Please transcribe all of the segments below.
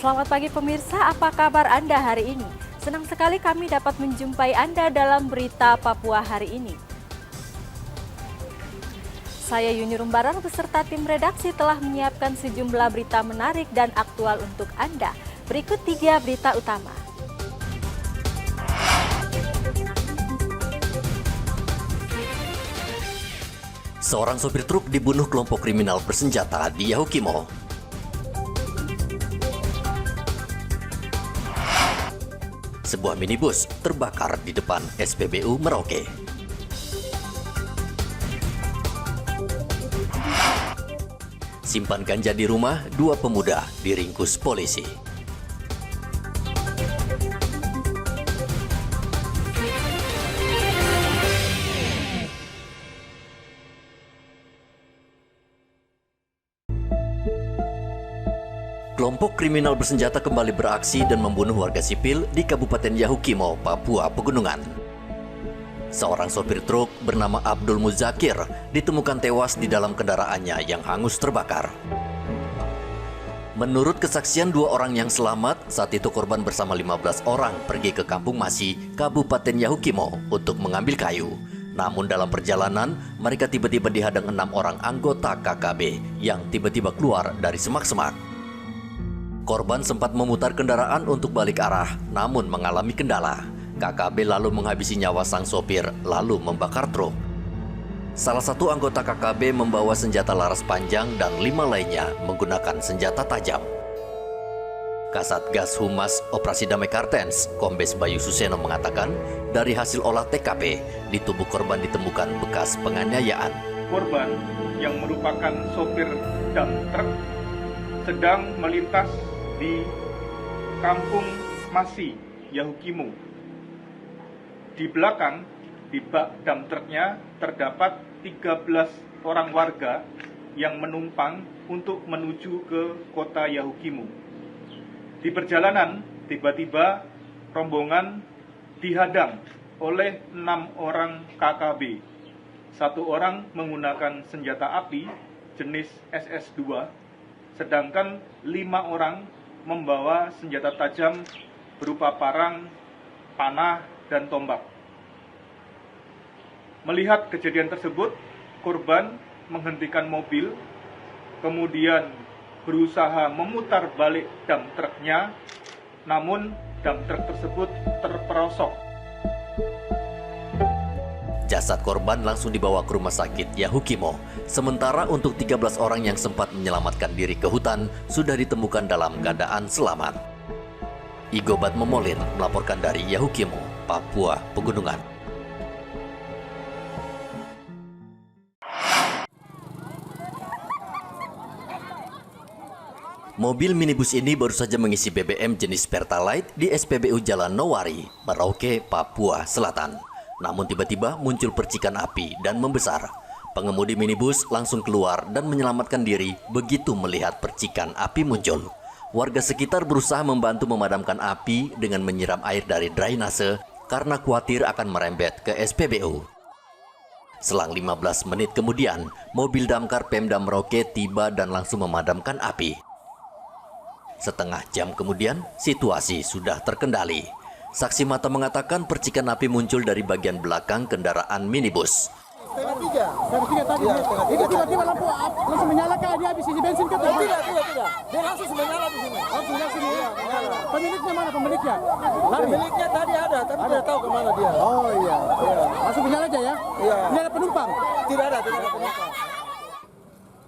Selamat pagi pemirsa, apa kabar Anda hari ini? Senang sekali kami dapat menjumpai Anda dalam berita Papua hari ini. Saya Yuni Rumbaran beserta tim redaksi telah menyiapkan sejumlah berita menarik dan aktual untuk Anda. Berikut 3 berita utama. Seorang sopir truk dibunuh kelompok kriminal bersenjata di Yahukimo. Sebuah minibus terbakar di depan SPBU Merauke. Simpan ganja di rumah, 2 pemuda diringkus polisi. Kelompok kriminal bersenjata kembali beraksi dan membunuh warga sipil di Kabupaten Yahukimo, Papua Pegunungan. Seorang sopir truk bernama Abdul Muzakir ditemukan tewas di dalam kendaraannya yang hangus terbakar. Menurut kesaksian 2 orang yang selamat, saat itu korban bersama 15 orang pergi ke Kampung Masi, Kabupaten Yahukimo untuk mengambil kayu. Namun dalam perjalanan, mereka tiba-tiba dihadang 6 orang anggota KKB yang tiba-tiba keluar dari semak-semak. Korban sempat memutar kendaraan untuk balik arah, namun mengalami kendala. KKB lalu menghabisi nyawa sang sopir, lalu membakar truk. Salah satu anggota KKB membawa senjata laras panjang dan 5 lainnya menggunakan senjata tajam. Kasatgas Humas Operasi Damai Kartens, Kombes Bayu Suseno mengatakan, dari hasil olah TKP, di tubuh korban ditemukan bekas penganiayaan. Korban yang merupakan sopir dump truk sedang melintas di Kampung Masi, Yahukimo. Di belakang, di bak dump truknya terdapat 13 orang warga yang menumpang untuk menuju ke kota Yahukimo. Di perjalanan, tiba-tiba rombongan dihadang oleh 6 orang KKB. 1 orang menggunakan senjata api jenis SS2, sedangkan 5 orang membawa senjata tajam berupa parang, panah, dan tombak. Melihat kejadian tersebut, korban menghentikan mobil, kemudian berusaha memutar balik dump truknya, namun dump truk tersebut terperosok. Jasad korban langsung dibawa ke rumah sakit Yahukimo. Sementara untuk 13 orang yang sempat menyelamatkan diri ke hutan sudah ditemukan dalam keadaan selamat. Igobat Memolin melaporkan dari Yahukimo, Papua Pegunungan. Mobil minibus ini baru saja mengisi BBM jenis Pertalite di SPBU Jalan Nowari, Merauke, Papua Selatan. Namun tiba-tiba muncul percikan api dan membesar. Pengemudi minibus langsung keluar dan menyelamatkan diri begitu melihat percikan api muncul. Warga sekitar berusaha membantu memadamkan api dengan menyiram air dari drainase karena khawatir akan merembet ke SPBU. Selang 15 menit kemudian, mobil damkar Pemda Merauke tiba dan langsung memadamkan api. Setengah jam kemudian, situasi sudah terkendali. Saksi mata mengatakan percikan api muncul dari bagian belakang kendaraan minibus. Setengah tiga tadi. Itu tiba-tiba lampu langsung menyala kah? Dia habis isi bensin ke? Tidak. Dia langsung menyala di sini. Langsung menyala sini. Iya. Pemiliknya mana pemiliknya? Pemiliknya tadi ada, tapi tidak tahu kemana dia. Oh iya. Langsung menyala aja ya? Iya. Ini ada penumpang? Tidak ada penumpang.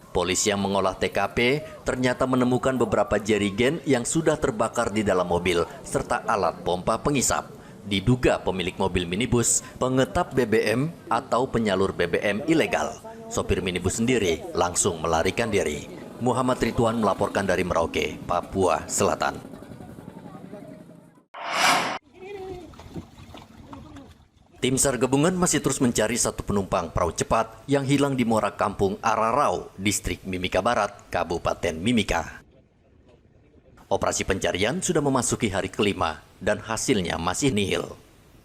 Polisi yang mengolah TKP ternyata menemukan beberapa jerigen yang sudah terbakar di dalam mobil serta alat pompa pengisap. Diduga pemilik mobil minibus pengetap BBM atau penyalur BBM ilegal. Sopir minibus sendiri langsung melarikan diri. Muhammad Ridwan melaporkan dari Merauke, Papua Selatan. Tim SAR gabungan masih terus mencari satu penumpang perahu cepat yang hilang di Muara Kampung Ararau, Distrik Mimika Barat, Kabupaten Mimika. Operasi pencarian sudah memasuki hari kelima dan hasilnya masih nihil.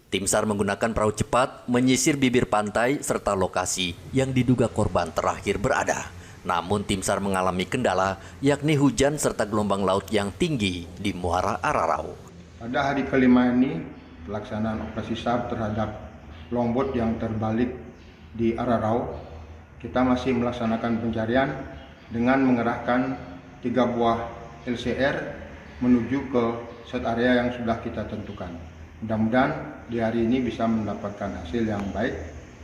Tim SAR menggunakan perahu cepat menyisir bibir pantai serta lokasi yang diduga korban terakhir berada. Namun tim SAR mengalami kendala, yakni hujan serta gelombang laut yang tinggi di Muara Ararau. Pada hari kelima ini, pelaksanaan operasi SAR terhadap longboat yang terbalik di Ararau, kita masih melaksanakan pencarian dengan mengerahkan 3 buah LCR menuju ke set area yang sudah kita tentukan. Mudah-mudahan di hari ini bisa mendapatkan hasil yang baik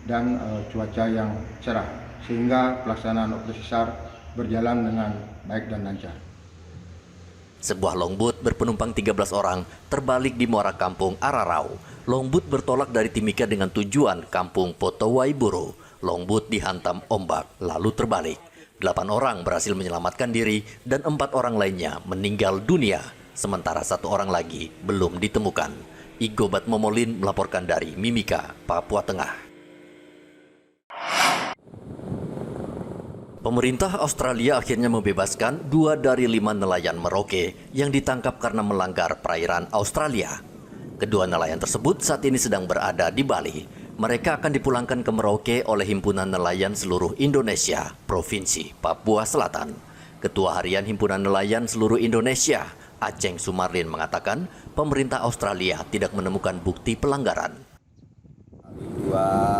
dan cuaca yang cerah, sehingga pelaksanaan operasi SAR berjalan dengan baik dan lancar. Sebuah longboat berpenumpang 13 orang terbalik di Muara Kampung Ararau. Longboat bertolak dari Timika dengan tujuan Kampung Potowaiburu. Longboat dihantam ombak lalu terbalik. 8 orang berhasil menyelamatkan diri dan 4 orang lainnya meninggal dunia. Sementara 1 orang lagi belum ditemukan. Igobat Momolin melaporkan dari Mimika, Papua Tengah. Pemerintah Australia akhirnya membebaskan 2 dari 5 nelayan Merauke yang ditangkap karena melanggar perairan Australia. Kedua nelayan tersebut saat ini sedang berada di Bali. Mereka akan dipulangkan ke Merauke oleh Himpunan Nelayan Seluruh Indonesia, Provinsi Papua Selatan. Ketua Harian Himpunan Nelayan Seluruh Indonesia, Aceng Sumarlin mengatakan pemerintah Australia tidak menemukan bukti pelanggaran. 2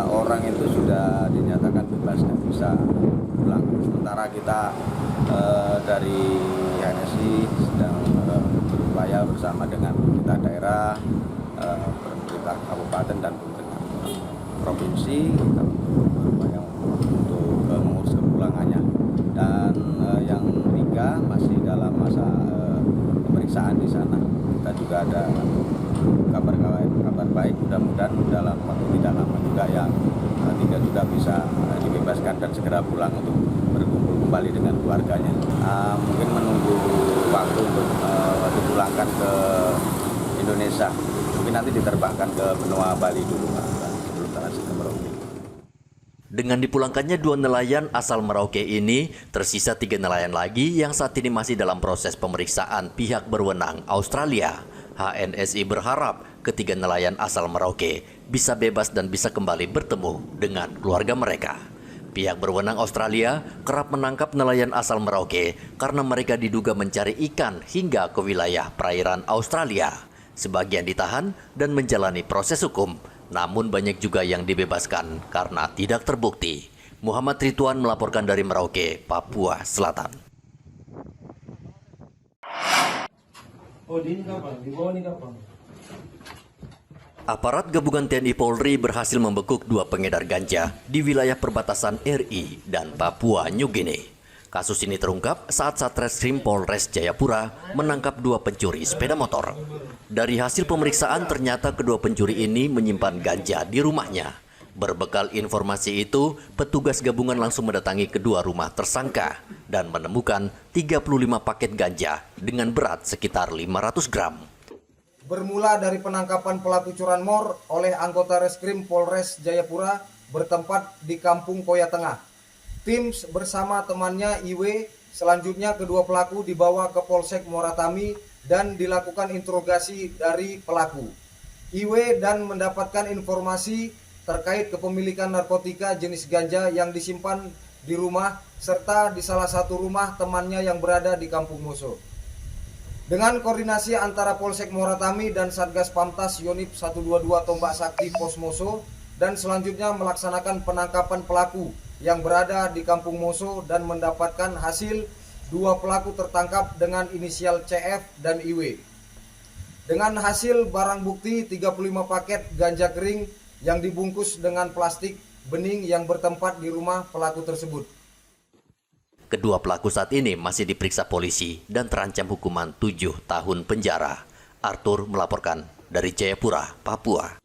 orang itu sudah dinyatakan bebas dan bisa pulang. Sementara kita dari HNSI sedang berupaya bersama dengan pemerintah daerah, pemerintah kabupaten dan pemerintah provinsi kita berupaya untuk mengurus kepulangannya. Dan yang 3 masih dalam masa pemeriksaan di sana. Kita juga ada kabar baik, mudah-mudahan dalam waktu tidak lama juga yang 3 sudah bisa dibebaskan dan segera pulang untuk berkumpul kembali dengan keluarganya. Mungkin menunggu waktu untuk dipulangkan ke Indonesia. Mungkin nanti diterbangkan ke benua Bali dulu, sebelum transit ke Merauke. Dengan dipulangkannya 2 nelayan asal Merauke ini, tersisa 3 nelayan lagi yang saat ini masih dalam proses pemeriksaan pihak berwenang Australia. HNSI berharap ketiga nelayan asal Merauke bisa bebas dan bisa kembali bertemu dengan keluarga mereka. Pihak berwenang Australia kerap menangkap nelayan asal Merauke karena mereka diduga mencari ikan hingga ke wilayah perairan Australia. Sebagian ditahan dan menjalani proses hukum, namun banyak juga yang dibebaskan karena tidak terbukti. Muhammad Ridwan melaporkan dari Merauke, Papua Selatan. Aparat gabungan TNI Polri berhasil membekuk 2 pengedar ganja di wilayah perbatasan RI dan Papua New Guinea. Kasus ini terungkap saat Satreskrim Polres Jayapura menangkap 2 pencuri sepeda motor. Dari hasil pemeriksaan ternyata kedua pencuri ini menyimpan ganja di rumahnya. Berbekal informasi itu, petugas gabungan langsung mendatangi kedua rumah tersangka dan menemukan 35 paket ganja dengan berat sekitar 500 gram. Bermula dari penangkapan pelaku curanmor oleh anggota Reskrim Polres Jayapura bertempat di Kampung Koya Tengah. Tim bersama temannya IW, selanjutnya kedua pelaku dibawa ke Polsek Moratami dan dilakukan interogasi dari pelaku. IW dan mendapatkan informasi terkait kepemilikan narkotika jenis ganja yang disimpan di rumah serta di salah satu rumah temannya yang berada di Kampung Moso. Dengan koordinasi antara Polsek Moratami dan Satgas Pamtas Yonif 122 Tombak Sakti Pos Moso dan selanjutnya melaksanakan penangkapan pelaku yang berada di Kampung Moso dan mendapatkan hasil 2 pelaku tertangkap dengan inisial CF dan IW. Dengan hasil barang bukti 35 paket ganja kering yang dibungkus dengan plastik bening yang bertempat di rumah pelaku tersebut. Kedua pelaku saat ini masih diperiksa polisi dan terancam hukuman 7 tahun penjara. Arthur melaporkan dari Jayapura, Papua.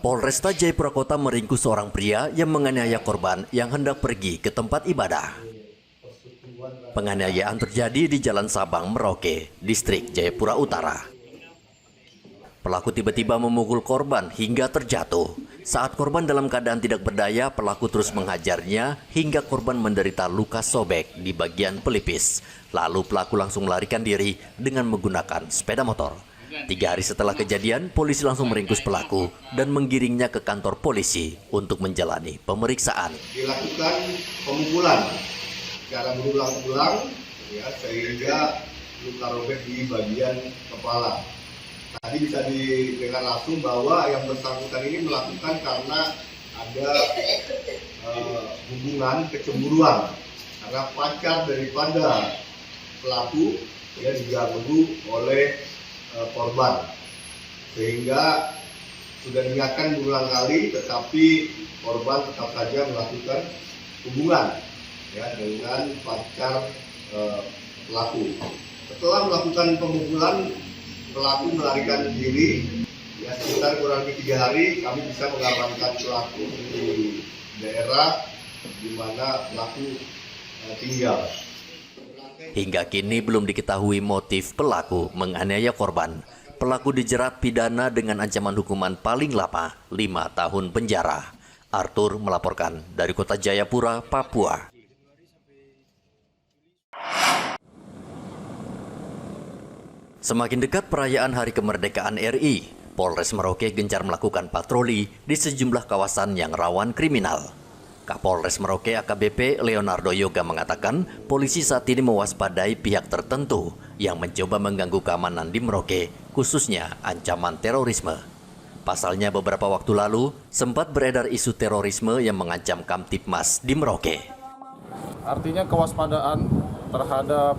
Polresta Jayapura Kota meringkus seorang pria yang menganiaya korban yang hendak pergi ke tempat ibadah. Penganiayaan terjadi di Jalan Sabang, Merauke, Distrik Jayapura Utara. Pelaku tiba-tiba memukul korban hingga terjatuh. Saat korban dalam keadaan tidak berdaya, pelaku terus menghajarnya hingga korban menderita luka sobek di bagian pelipis. Lalu pelaku langsung melarikan diri dengan menggunakan sepeda motor. 3 hari setelah kejadian, polisi langsung meringkus pelaku dan menggiringnya ke kantor polisi untuk menjalani pemeriksaan. Dilakukan pemukulan secara berulang-ulang ya, sehingga luka robek di bagian kepala. Tadi bisa didengar langsung bahwa yang bersangkutan ini melakukan karena ada hubungan kecemburuan karena pacar daripada pelaku ya diganggu oleh korban, sehingga sudah diingatkan berulang kali, tetapi korban tetap saja melakukan hubungan ya dengan pacar pelaku. Setelah melakukan pemukulan, pelaku melarikan diri. Ya, sekitar kurang lebih 3 hari kami bisa mengamankan pelaku di daerah di mana pelaku tinggal. Hingga kini belum diketahui motif pelaku menganiaya korban. Pelaku dijerat pidana dengan ancaman hukuman paling lama 5 tahun penjara. Arthur melaporkan dari Kota Jayapura, Papua. Semakin dekat perayaan Hari Kemerdekaan RI, Polres Merauke gencar melakukan patroli di sejumlah kawasan yang rawan kriminal. Kapolres Merauke AKBP Leonardo Yoga mengatakan polisi saat ini mewaspadai pihak tertentu yang mencoba mengganggu keamanan di Merauke, khususnya ancaman terorisme. Pasalnya beberapa waktu lalu sempat beredar isu terorisme yang mengancam Kamtibmas di Merauke. Artinya kewaspadaan terhadap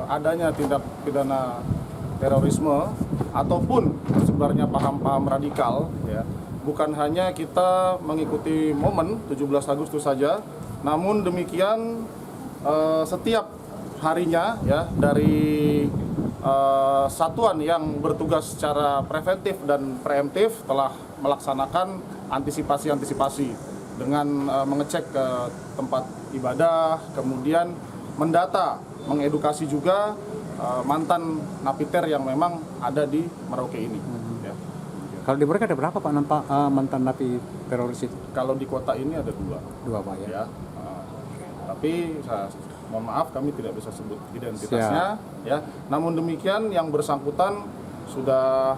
adanya tindak pidana terorisme ataupun sebenarnya paham-paham radikal ya. Bukan hanya kita mengikuti momen 17 Agustus saja, namun demikian setiap harinya ya dari satuan yang bertugas secara preventif dan preemptif telah melaksanakan antisipasi dengan mengecek ke tempat ibadah, kemudian mendata, mengedukasi juga mantan napiter yang memang ada di Merauke ini. Ya. Kalau di Merauke ada berapa Pak mantan napi teroris itu? Kalau di kota ini ada 2. 2 Pak ya. Ya. Tapi mohon maaf kami tidak bisa sebut identitasnya. Ya. Namun demikian yang bersangkutan sudah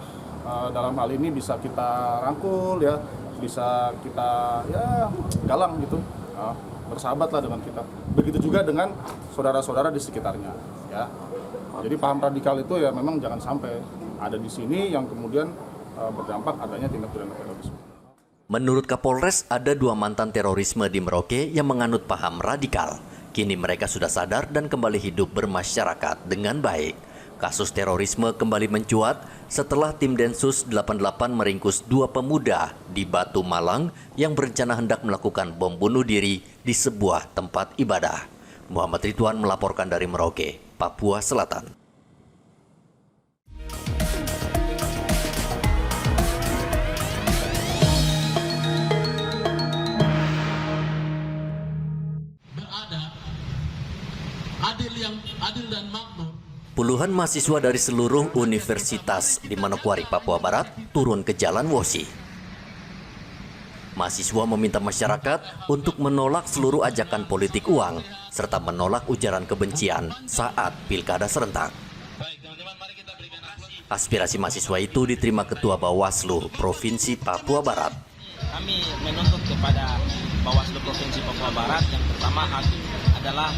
dalam hal ini bisa kita rangkul ya, bisa kita ya galang gitu, bersahabatlah dengan kita. Begitu juga dengan saudara-saudara di sekitarnya. Ya. Jadi paham radikal itu ya memang jangan sampai ada di sini yang kemudian berdampak adanya tindak pidana terorisme. Menurut Kapolres, ada 2 mantan terorisme di Merauke yang menganut paham radikal. Kini mereka sudah sadar dan kembali hidup bermasyarakat dengan baik. Kasus terorisme kembali mencuat setelah tim Densus 88 meringkus 2 pemuda di Batu Malang yang berencana hendak melakukan bom bunuh diri di sebuah tempat ibadah. Muhammad Ridwan melaporkan dari Merauke, Papua Selatan. Adil dan makmur. Puluhan mahasiswa dari seluruh universitas di Manokwari, Papua Barat turun ke Jalan Wosi. Mahasiswa meminta masyarakat untuk menolak seluruh ajakan politik uang serta menolak ujaran kebencian saat pilkada serentak. Aspirasi mahasiswa itu diterima Ketua Bawaslu Provinsi Papua Barat. Kami menuntut kepada Bawaslu Provinsi Papua Barat yang pertama adalah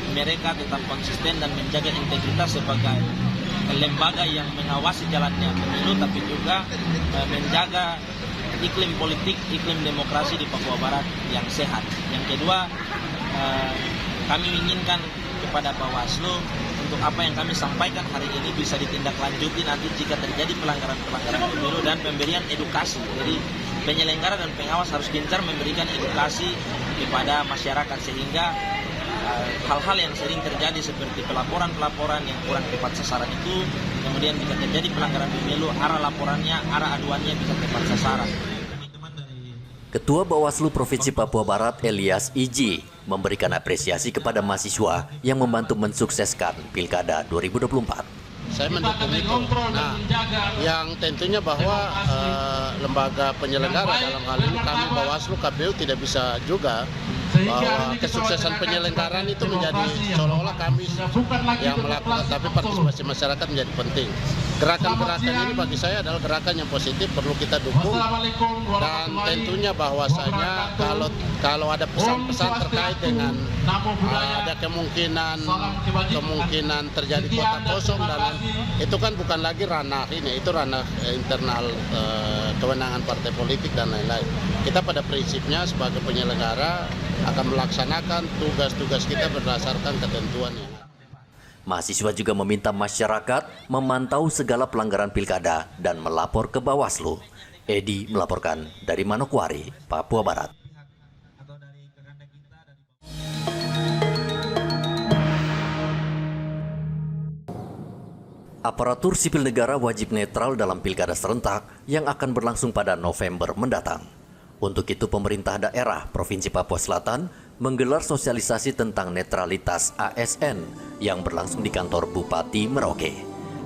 mereka tetap konsisten dan menjaga integritas sebagai lembaga yang mengawasi jalannya pemilu, tapi juga menjaga iklim politik, iklim demokrasi di Papua Barat yang sehat. Yang kedua, kami inginkan kepada Bawaslu untuk apa yang kami sampaikan hari ini bisa ditindaklanjuti nanti jika terjadi pelanggaran-pelanggaran pemilu dan pemberian edukasi. Jadi penyelenggara dan pengawas harus gencar memberikan edukasi kepada masyarakat sehingga hal-hal yang sering terjadi seperti pelaporan-pelaporan yang kurang tepat sasaran itu, kemudian jika terjadi pelanggaran pemilu, arah laporannya, arah aduannya bisa tepat sasaran. Ketua Bawaslu Provinsi Papua Barat Elias Iji memberikan apresiasi kepada mahasiswa yang membantu mensukseskan Pilkada 2024. Saya mendukung itu. Nah, yang tentunya bahwa lembaga penyelenggara dalam hal ini kami Bawaslu KPU tidak bisa juga bahwa kesuksesan penyelenggaraan itu menjadi seolah-olah kami yang melakukan, tapi partisipasi masyarakat menjadi penting. gerakan-gerakan ini bagi saya adalah gerakan yang positif, perlu kita dukung. Dan tentunya bahwasanya kalau ada pesan-pesan terkait dengan ada kemungkinan terjadi kota kosong dan itu kan bukan lagi ranah ini, itu ranah internal kewenangan partai politik dan lain-lain. Kita pada prinsipnya sebagai penyelenggara akan melaksanakan tugas-tugas kita berdasarkan ketentuan yang ada. Mahasiswa juga meminta masyarakat memantau segala pelanggaran pilkada dan melapor ke Bawaslu. Edi melaporkan dari Manokwari, Papua Barat. Aparatur sipil negara wajib netral dalam pilkada serentak yang akan berlangsung pada November mendatang. Untuk itu pemerintah daerah Provinsi Papua Selatan menggelar sosialisasi tentang netralitas ASN yang berlangsung di kantor Bupati Merauke.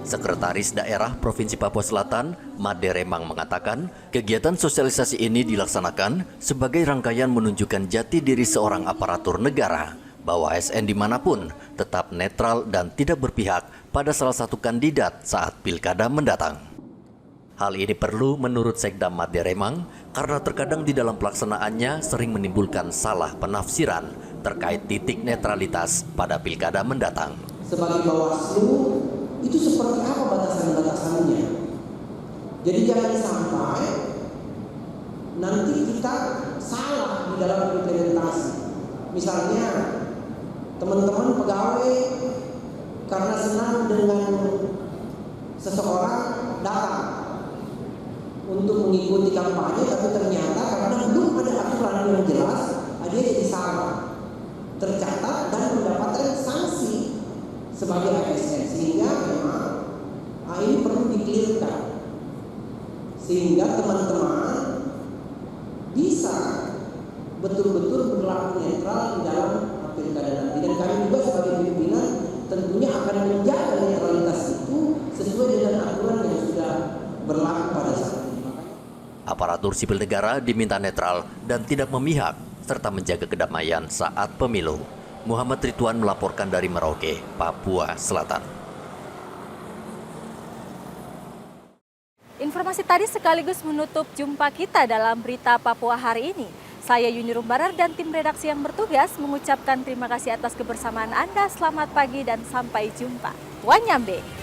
Sekretaris Daerah Provinsi Papua Selatan, Made Remang mengatakan, kegiatan sosialisasi ini dilaksanakan sebagai rangkaian menunjukkan jati diri seorang aparatur negara bahwa ASN dimanapun tetap netral dan tidak berpihak pada salah satu kandidat saat pilkada mendatang. Hal ini perlu menurut Sekda Made Remang karena terkadang di dalam pelaksanaannya sering menimbulkan salah penafsiran terkait titik netralitas pada pilkada mendatang. Sebagai Bawaslu, itu seperti apa batasan-batasannya? Jadi jangan sampai nanti kita salah di dalam implementasi. Misalnya teman-teman pegawai karena senang dengan seseorang datang untuk mengikuti kampanye, tapi ternyata karena belum ada aturan yang jelas, dia jadi salah, tercatat dan mendapatkan sanksi sebagai ASN. Sehingga memang ini perlu di-clearkan sehingga teman-teman bisa betul-betul berlaku netral di dalam pilkada nanti. Dan kami juga sebagai pimpinan tentunya akan menjaga netralitas itu sesuai dengan aturan yang sudah berlaku pada saat ini. Aparatur sipil negara diminta netral dan tidak memihak, serta menjaga kedamaian saat pemilu. Muhammad Ridwan melaporkan dari Merauke, Papua Selatan. Informasi tadi sekaligus menutup jumpa kita dalam Berita Papua hari ini. Saya Yuni Rumbarar dan tim redaksi yang bertugas mengucapkan terima kasih atas kebersamaan Anda. Selamat pagi dan sampai jumpa. Wanyambe.